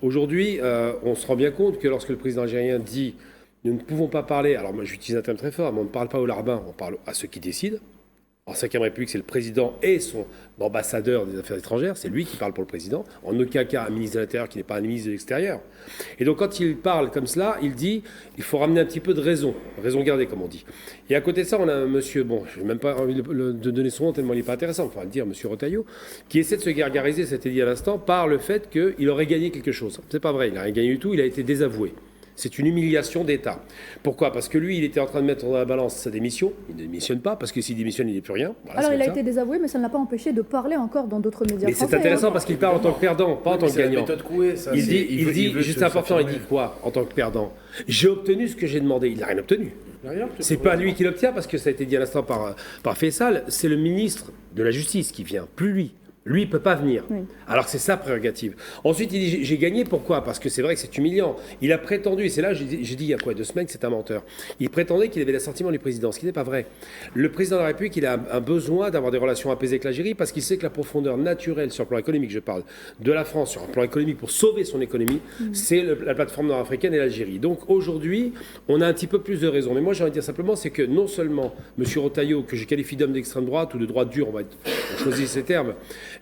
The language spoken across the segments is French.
Aujourd'hui, on se rend bien compte que lorsque le président algérien dit « nous ne pouvons pas parler », alors moi j'utilise un terme très fort, mais on ne parle pas aux larbins, on parle à ceux qui décident. En 5e République, c'est le président et son ambassadeur des Affaires étrangères, c'est lui qui parle pour le président, en aucun cas un ministre de l'Intérieur qui n'est pas un ministre de l'Extérieur. Et donc quand il parle comme cela, il dit il faut ramener un petit peu de raison gardée comme on dit. Et à côté de ça, on a un monsieur, bon, je n'ai même pas envie de donner son nom tellement il n'est pas intéressant, il faut le dire, monsieur Retailleau, qui essaie de se gargariser, c'était dit à l'instant, par le fait qu'il aurait gagné quelque chose. C'est pas vrai, il n'a rien gagné du tout, il a été désavoué. C'est une humiliation d'État. Pourquoi ? Parce que lui, il était en train de mettre dans la balance sa démission. Il ne démissionne pas, parce que s'il démissionne, il n'est plus rien. Voilà, alors, il a été désavoué, mais ça ne l'a pas empêché de parler encore dans d'autres médias français. Mais c'est intéressant parce qu'il parle en tant que perdant, pas en tant que gagnant. Il dit, juste important, il dit quoi en tant que perdant ? J'ai obtenu ce que j'ai demandé. Il n'a rien obtenu. C'est pas lui qui l'obtient, parce que ça a été dit à l'instant par Faisal, c'est le ministre de la Justice qui vient, plus lui. Lui, il ne peut pas venir. Oui. Alors que c'est sa prérogative. Ensuite, il dit, j'ai gagné, pourquoi ? Parce que c'est vrai que c'est humiliant. Il a prétendu, et c'est là, j'ai dit il y a quoi, 2 semaines, que c'est un menteur. Il prétendait qu'il avait l'assentiment du président, ce qui n'est pas vrai. Le président de la République, il a un besoin d'avoir des relations apaisées avec l'Algérie, parce qu'il sait que la profondeur naturelle, sur le plan économique, je parle, de la France, sur un plan économique, pour sauver son économie, c'est la plateforme nord-africaine et l'Algérie. Donc aujourd'hui, on a un petit peu plus de raisons. Mais moi, j'ai envie de dire simplement, c'est que non seulement M. Retailleau, que je qualifie d'homme d'extrême droite, ou de droite dure, on choisit ces termes,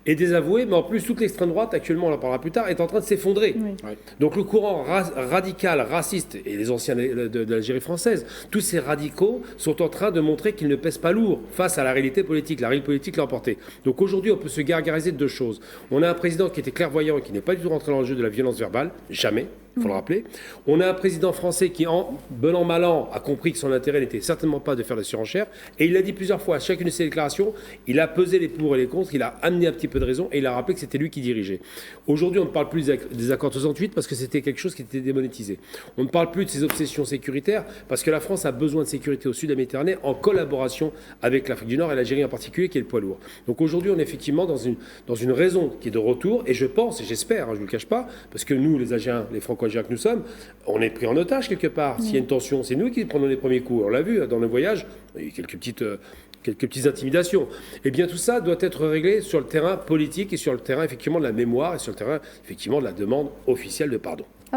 est désavoué, mais en plus, toute l'extrême droite, actuellement, on en parlera plus tard, est en train de s'effondrer. Oui. Donc le courant radical, raciste, et les anciens de l'Algérie française, tous ces radicaux sont en train de montrer qu'ils ne pèsent pas lourd face à la réalité politique. La réalité politique l'a emporté. Donc aujourd'hui, on peut se gargariser de 2 choses. On a un président qui était clairvoyant et qui n'est pas du tout rentré dans le jeu de la violence verbale, jamais. Il faut le rappeler. On a un président français qui, en bon an, mal an, a compris que son intérêt n'était certainement pas de faire la surenchère. Et il l'a dit plusieurs fois. À chacune de ses déclarations, il a pesé les pour et les contre, il a amené un petit peu de raison et il a rappelé que c'était lui qui dirigeait. Aujourd'hui, on ne parle plus des accords 68 parce que c'était quelque chose qui était démonétisé. On ne parle plus de ses obsessions sécuritaires parce que la France a besoin de sécurité au sud de la Méditerranée en collaboration avec l'Afrique du Nord et l'Algérie en particulier, qui est le poids lourd. Donc aujourd'hui, on est effectivement dans une raison qui est de retour. Et je pense, et j'espère, je ne vous le cache pas, parce que nous, les Algériens, les Franco-Algériens que nous sommes, on est pris en otage quelque part. S'il y a une tension, c'est nous qui prenons les premiers coups. On l'a vu dans nos voyages, il y a eu quelques petites intimidations. Et bien tout ça doit être réglé sur le terrain politique et sur le terrain effectivement de la mémoire et sur le terrain effectivement de la demande officielle de pardon.